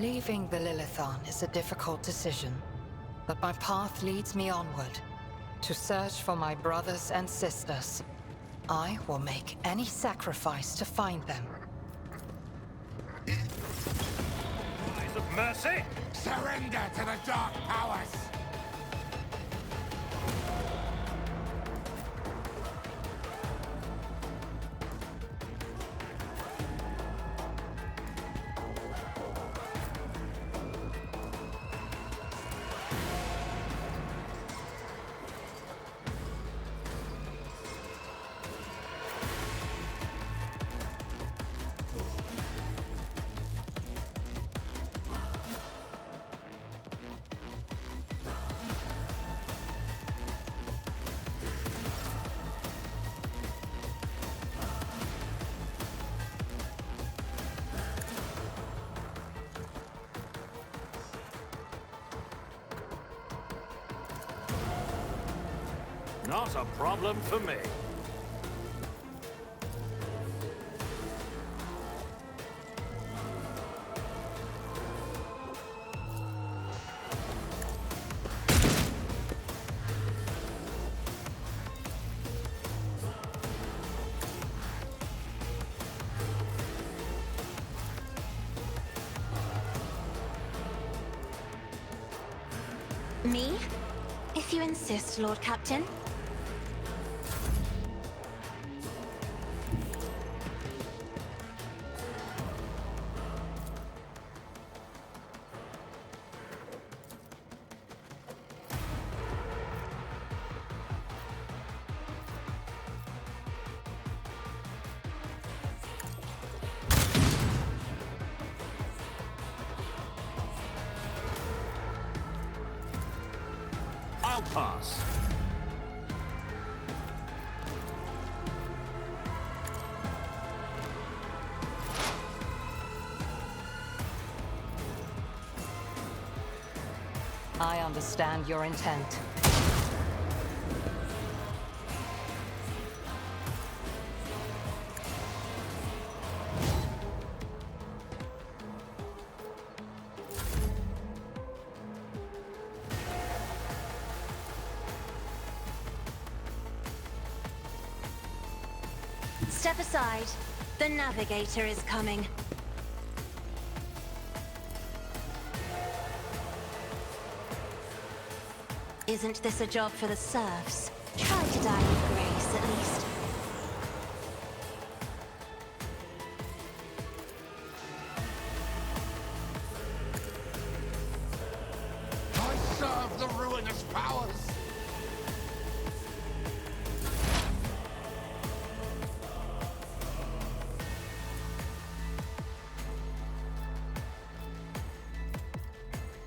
Leaving the Lilithon is a difficult decision, but my path leads me onward, to search for my brothers and sisters. I will make any sacrifice to find them. Eyes of mercy! Surrender to the dark powers! Not a problem for me. Me? If you insist, Lord Captain. I'll pass. I understand your intent. Step aside. The navigator is coming. Isn't this a job for the serfs? Try to die with grace, at least. I serve the ruinous powers!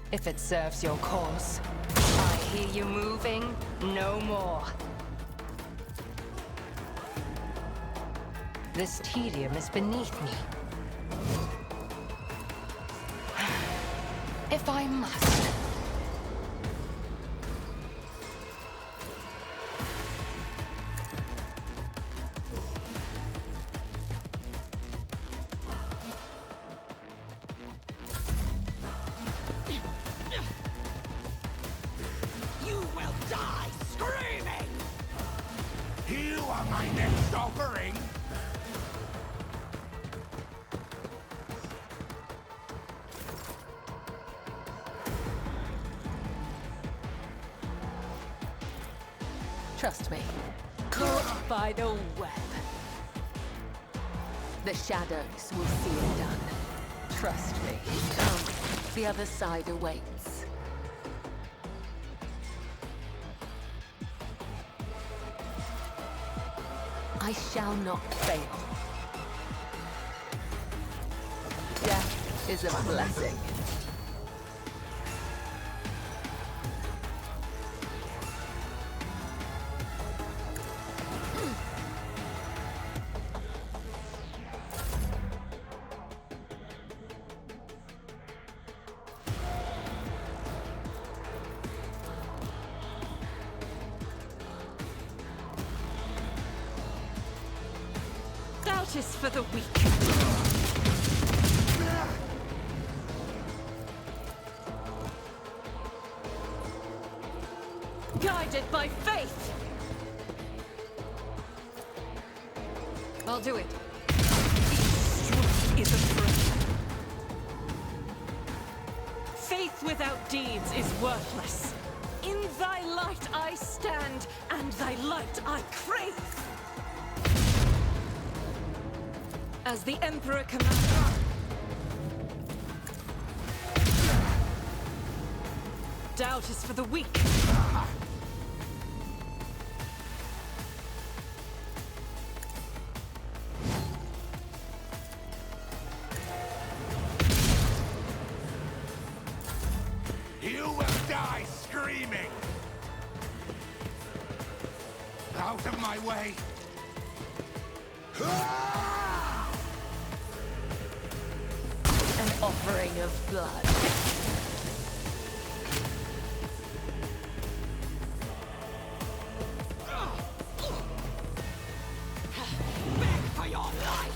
If it serves your cause, I hear you moving no more. This tedium is beneath me. If I must. You will die screaming! You are my next offering! Trust me. Caught by the web. The shadows will see it done. Trust me. Come, the other side awaits. I shall not fail. Death is a blessing. Doubt is for the weak. by faith! I'll do it. Strength is a threat. Faith without deeds is worthless. In thy light I stand, and thy light I crave. As the Emperor commands. Doubt is for the weak. You will die screaming! Out of my way! An offering of blood. Beg for your life!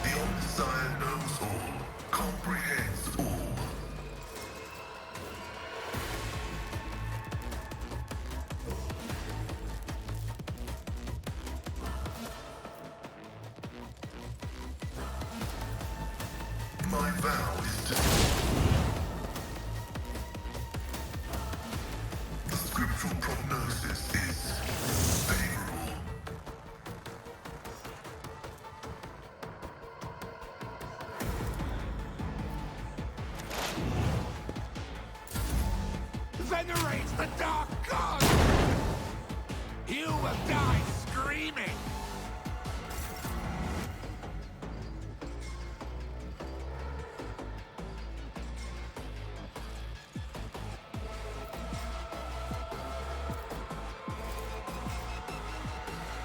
The Undesired knows all, comprehends all. My vow is to... The scriptural prognosis is favorable. Venerate the Dark God! You will die screaming!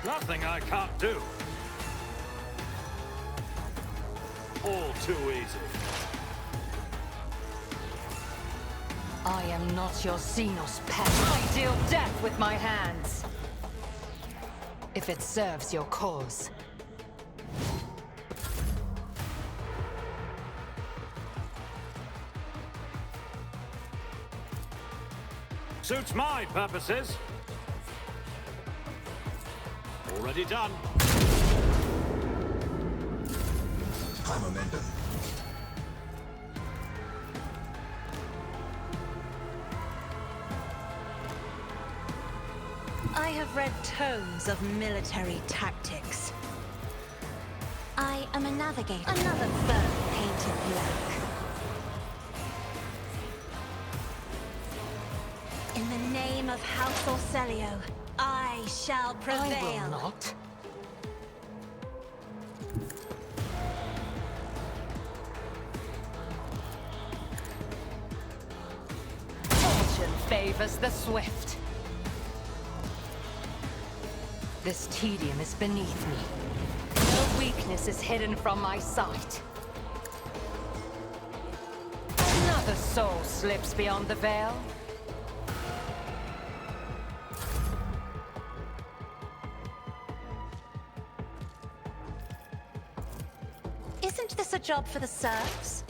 Nothing I can't do. All too easy. I am not your Xenos pet. I deal death with my hands. If it serves your cause. Suits my purposes. Already done. High momentum. I have read tomes of military tactics. I am a navigator. Another fur painted black. In the name of House Orcelio, I shall prevail. I will not. Fortune favors the swift. This tedium is beneath me. No weakness is hidden from my sight. Another soul slips beyond the veil. Isn't this a job for the serfs?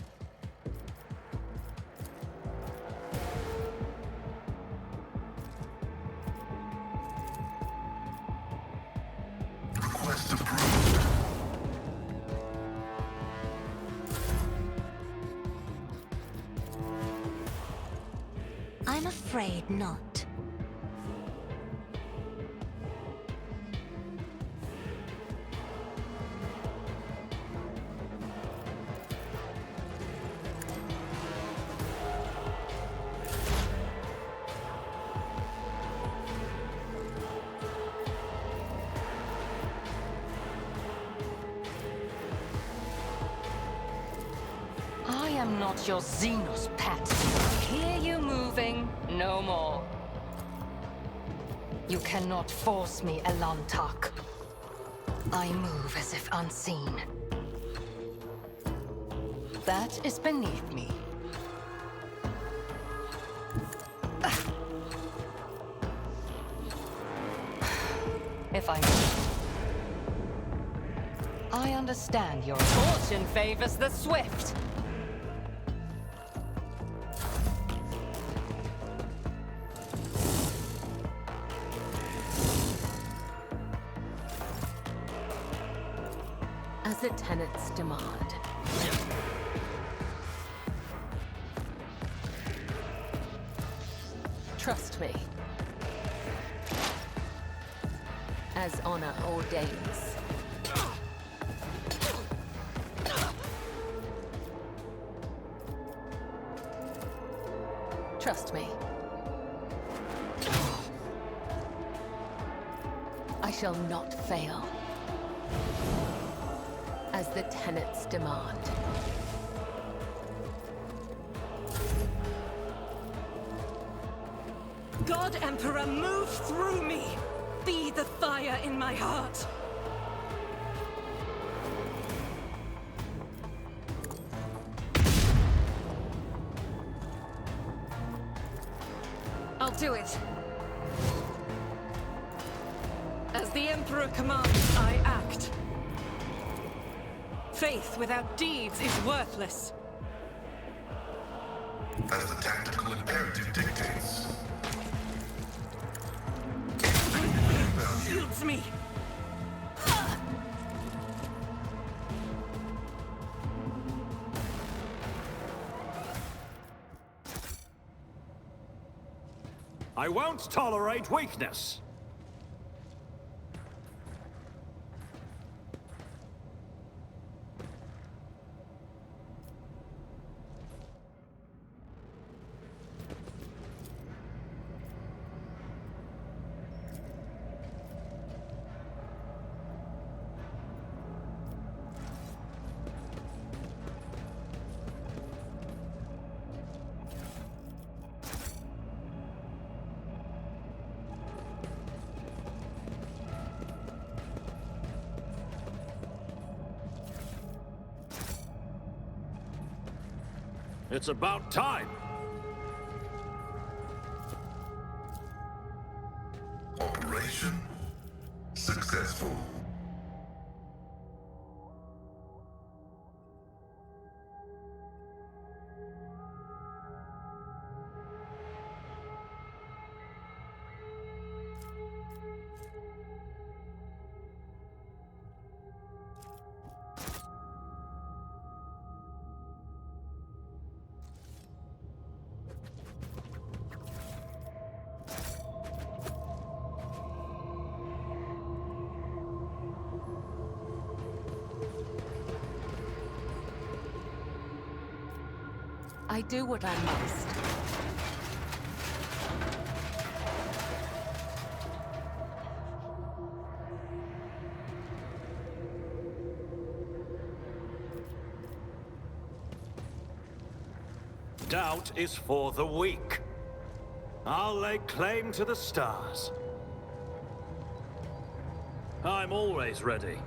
Request approved. I'm afraid not. I am not your Xenos pet. Hear you moving, no more. You cannot force me, Elantak. I move as if unseen. That is beneath me. if I may. I understand your fortune favors the swift. As the tenants demand. Trust me. As honor ordains. Trust me. I shall not fail. As the tenets demand. God Emperor, move through me! Be the fire in my heart! I'll do it. As the Emperor commands, I act. Faith without deeds is worthless. As the tactical imperative dictates. Shields me! I won't tolerate weakness. It's about time. Operation successful. I do what I must. Doubt is for the weak. I'll lay claim to the stars. I'm always ready.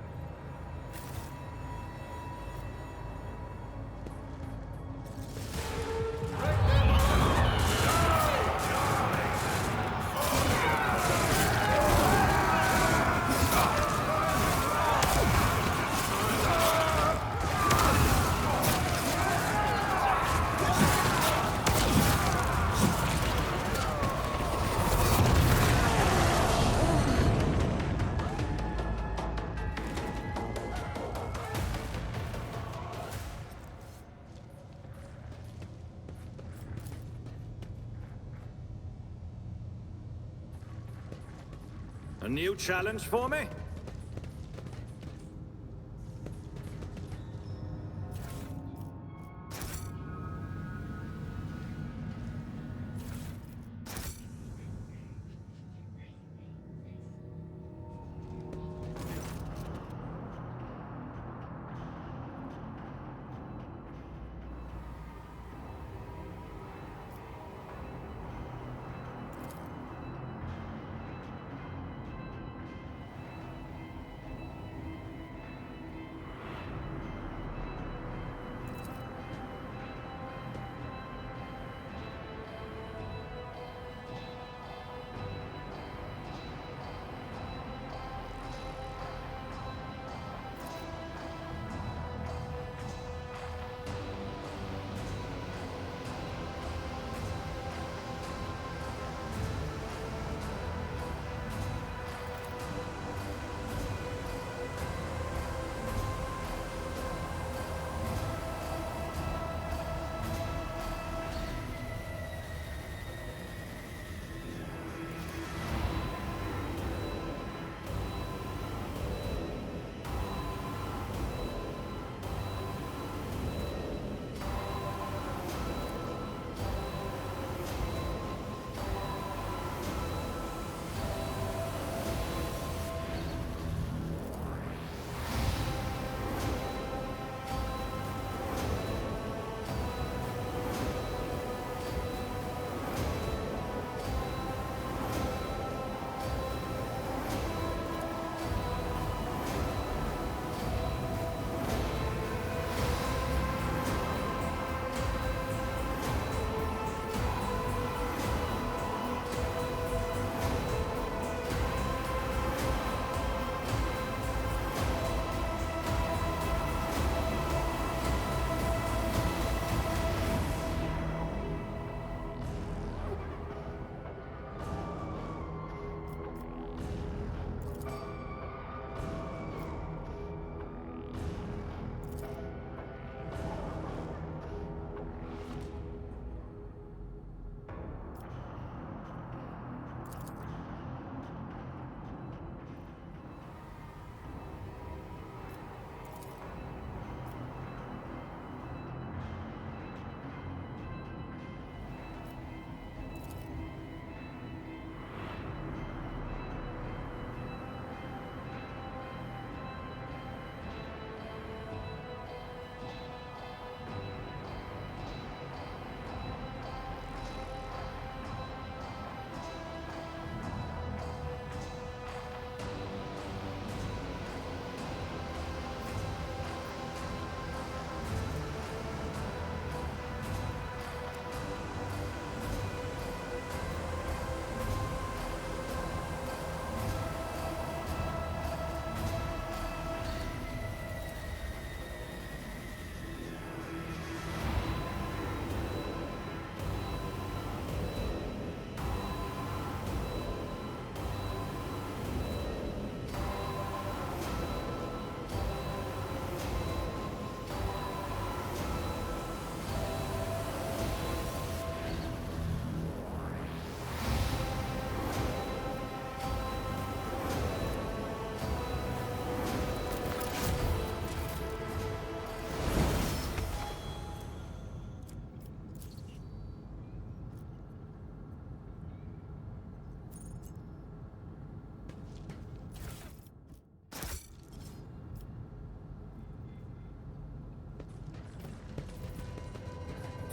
A new challenge for me?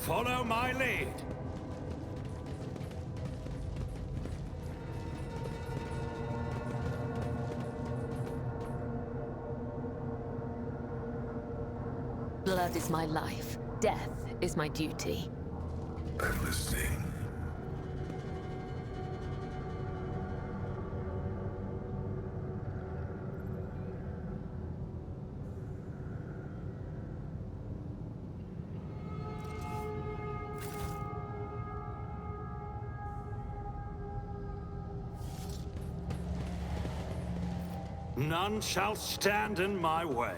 Follow my lead. Blood is my life. Death is my duty. I'm listening. None shall stand in my way.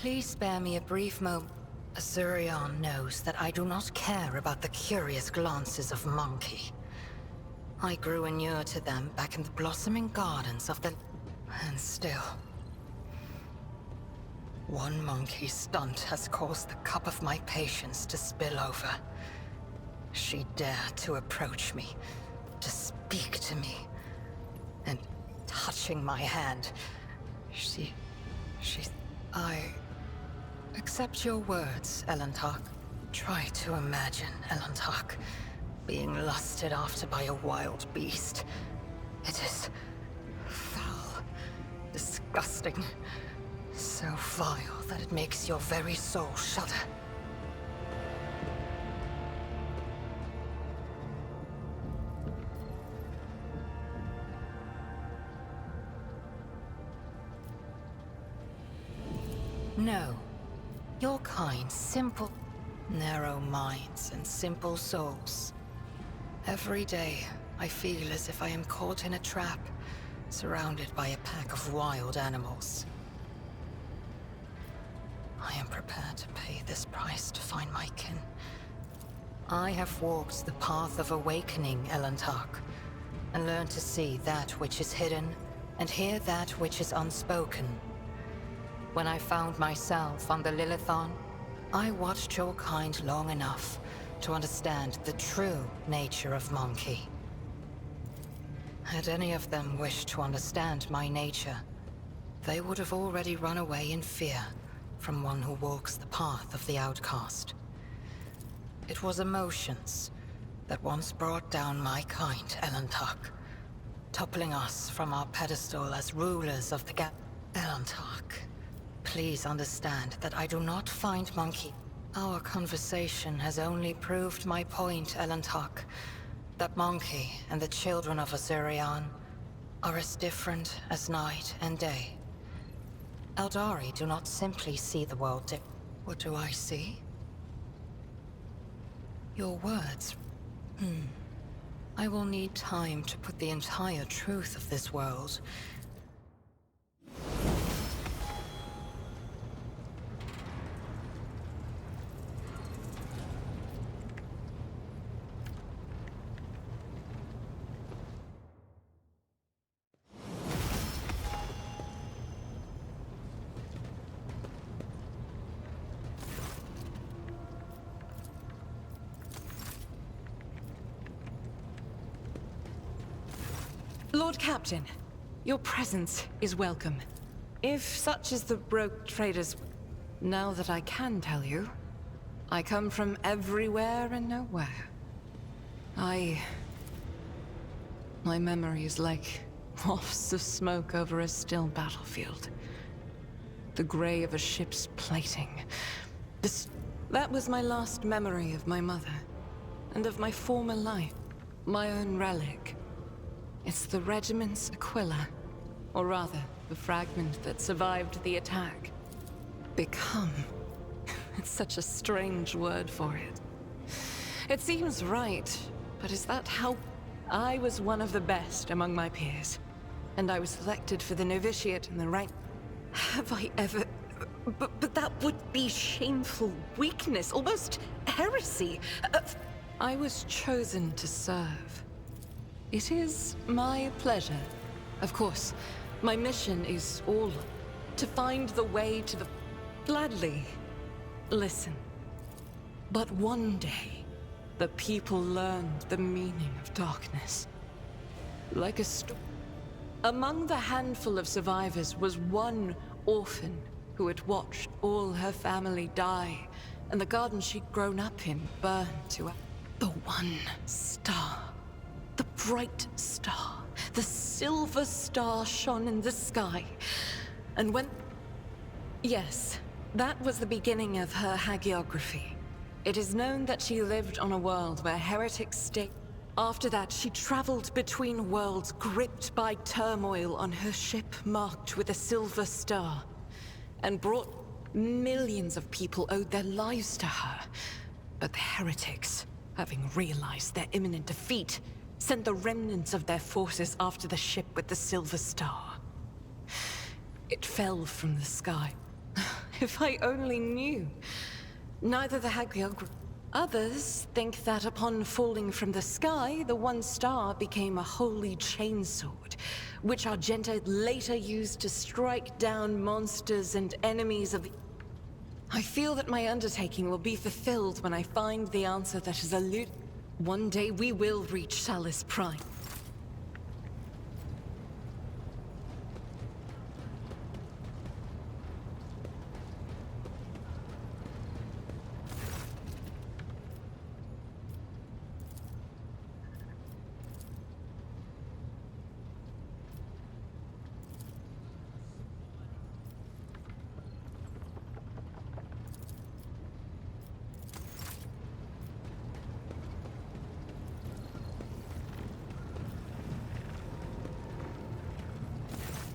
Please spare me a brief moment. Azurion knows that I do not care about the curious glances of Monkey. I grew inured to them back in the blossoming gardens of the... And still... One monkey stunt has caused the cup of my patience to spill over. She dared to approach me, to speak to me, and touching my hand, I accept your words, Elantark. Try to imagine, Elantark, being lusted after by a wild beast. It is foul, disgusting, so vile that it makes your very soul shudder. No. Your kind, simple, narrow minds and simple souls. Every day, I feel as if I am caught in a trap, surrounded by a pack of wild animals. I am prepared to pay this price to find my kin. I have walked the path of awakening, Elantark, and learned to see that which is hidden, and hear that which is unspoken. When I found myself on the Lilithon, I watched your kind long enough to understand the true nature of Monkey. Had any of them wished to understand my nature, they would have already run away in fear from one who walks the path of the outcast. It was emotions that once brought down my kind, Elantark, toppling us from our pedestal as rulers of the Elantark. Please understand that I do not find Monkey. Our conversation has only proved my point, Elantark. That Monkey and the children of Azurion are as different as night and day. Eldari do not simply see the world What do I see? Your words. I will need time to put the entire truth of this world. Lord Captain, your presence is welcome. If such is the rogue traders, now that I can tell you, I come from everywhere and nowhere. My memory is like wafts of smoke over a still battlefield. The gray of a ship's plating. That was my last memory of my mother, and of my former life. My own relic. It's the regiment's Aquila, or rather, the fragment that survived the attack. Become. It's such a strange word for it. It seems right, but is that how... I was one of the best among my peers, and I was selected for the novitiate in the rank... Have I ever... But that would be shameful weakness, almost heresy. I was chosen to serve. It is my pleasure. Of course, my mission is all to find the way to the... Gladly. Listen. But one day, the people learned the meaning of darkness. Like a Among the handful of survivors was one orphan who had watched all her family die, and the garden she'd grown up in burned to the one star. The bright star. The silver star shone in the sky. And when... Yes, that was the beginning of her hagiography. It is known that she lived on a world where heretics stayed. After that, she traveled between worlds, gripped by turmoil on her ship marked with a silver star, and brought... Millions of people owed their lives to her. But the heretics, having realized their imminent defeat, sent the remnants of their forces after the ship with the silver star. It fell from the sky. If I only knew. Neither the hagiography... Others think that upon falling from the sky, the one star became a holy chainsword, which Argenta later used to strike down monsters and enemies of the... I feel that my undertaking will be fulfilled when I find the answer that is eluded. One day we will reach Salis Prime.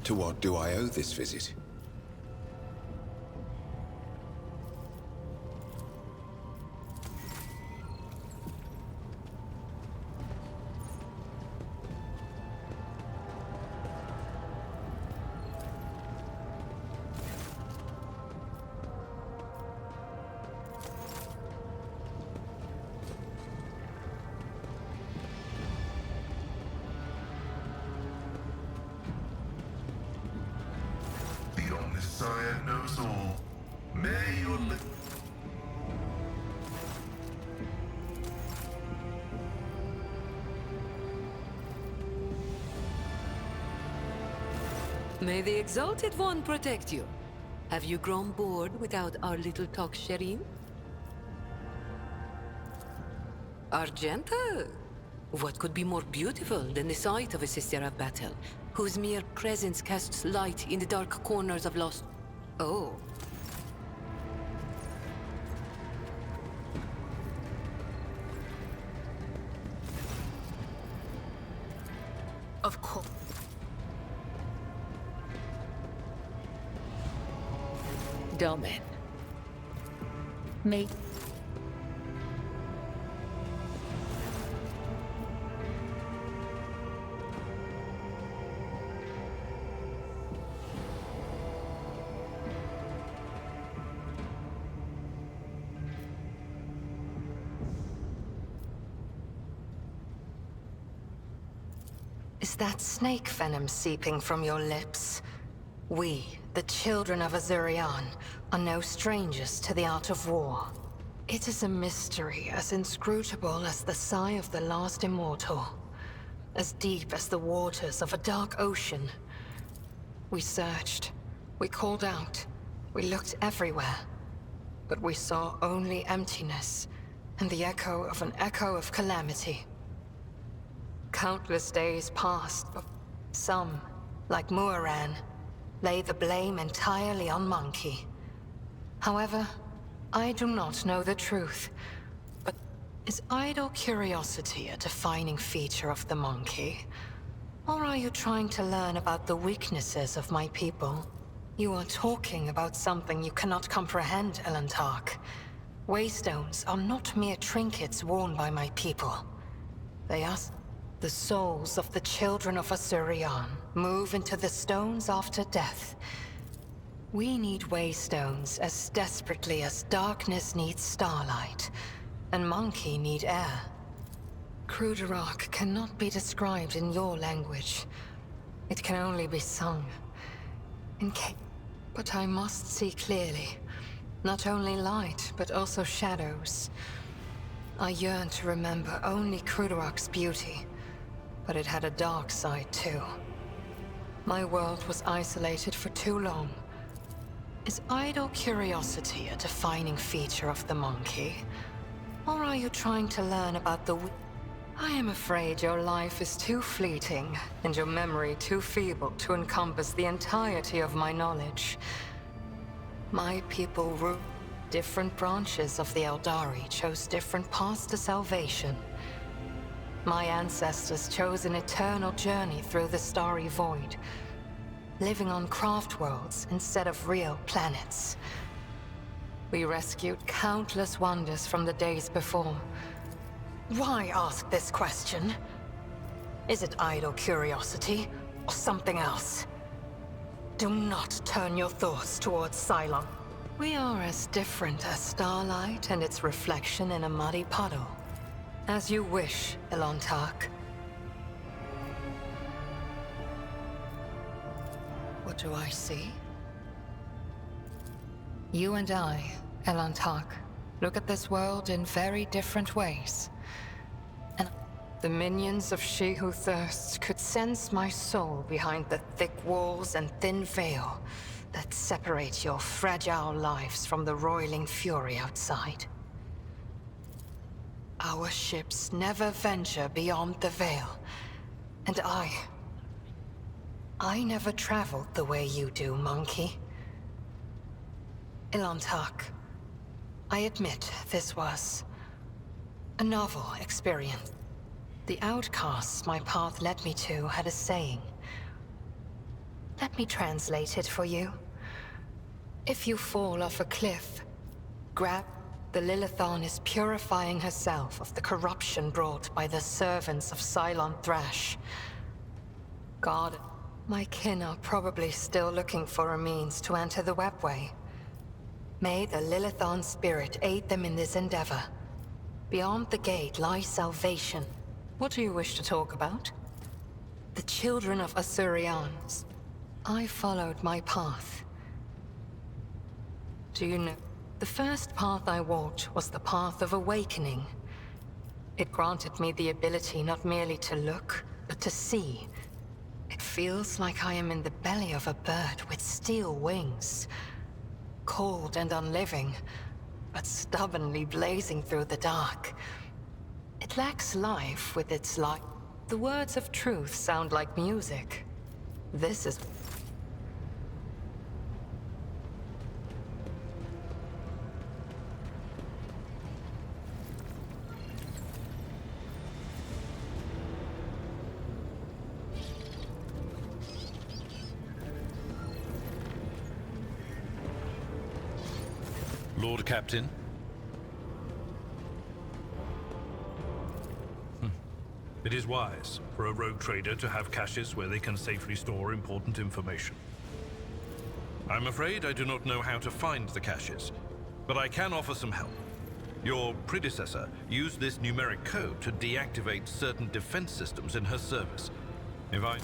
To what do I owe this visit? Sire knows all. May your May the Exalted One protect you. Have you grown bored without our little talk, Shireen? Argenta? What could be more beautiful than the sight of a sister of battle, whose mere presence casts light in the dark corners of lost... Oh. Of course. Domin. Me. Is that snake venom seeping from your lips? We, the children of Azurian, are no strangers to the art of war. It is a mystery as inscrutable as the sigh of the last immortal. as deep as the waters of a dark ocean. We searched, we called out, we looked everywhere, but we saw only emptiness and the echo of calamity. Countless days passed, but some, like Muaran, lay the blame entirely on Monkey. However, I do not know the truth, but is idle curiosity a defining feature of the Monkey? Or are you trying to learn about the weaknesses of my people? You are talking about something you cannot comprehend, Elantark. Waystones are not mere trinkets worn by my people. They are the souls of the children of Asurion, move into the stones after death. We need Waystones as desperately as darkness needs starlight, and Monkey need air. Cruderark cannot be described in your language. It can only be sung. But I must see clearly. Not only light, but also shadows. I yearn to remember only Cruderark's beauty, but it had a dark side too. My world was isolated for too long. Is idle curiosity a defining feature of the Monkey? Or are you trying to learn about the... I am afraid your life is too fleeting, and your memory too feeble to encompass the entirety of my knowledge. My people rule. Different branches of the Eldari chose different paths to salvation. My ancestors chose an eternal journey through the starry void, living on craft worlds instead of real planets. We rescued countless wonders from the days before. Why ask this question? Is it idle curiosity, or something else? Do not turn your thoughts towards Cylon. We are as different as starlight and its reflection in a muddy puddle. As you wish, Elantark. What do I see? You and I, Elantark, look at this world in very different ways. And the minions of She Who Thirsts could sense my soul behind the thick walls and thin veil that separate your fragile lives from the roiling fury outside. Our ships never venture beyond the veil, and I never traveled the way you do, Monkey. Elantark, I admit this was a novel experience. The outcasts my path led me to had a saying. Let me translate it for you. If you fall off a cliff, grab. The Lilithon is purifying herself of the corruption brought by the servants of Cylon Thrash. God, my kin are probably still looking for a means to enter the webway. May the Lilithon spirit aid them in this endeavor. Beyond the gate lies salvation. What do you wish to talk about? The children of Asurians. I followed my path. Do you know? The first path I walked was the path of awakening. It granted me the ability not merely to look, but to see. It feels like I am in the belly of a bird with steel wings. Cold and unliving, but stubbornly blazing through the dark. It lacks life with its light. The words of truth sound like music. This is... Lord Captain? It is wise for a rogue trader to have caches where they can safely store important information. I'm afraid I do not know how to find the caches, but I can offer some help. Your predecessor used this numeric code to deactivate certain defense systems in her service. If I...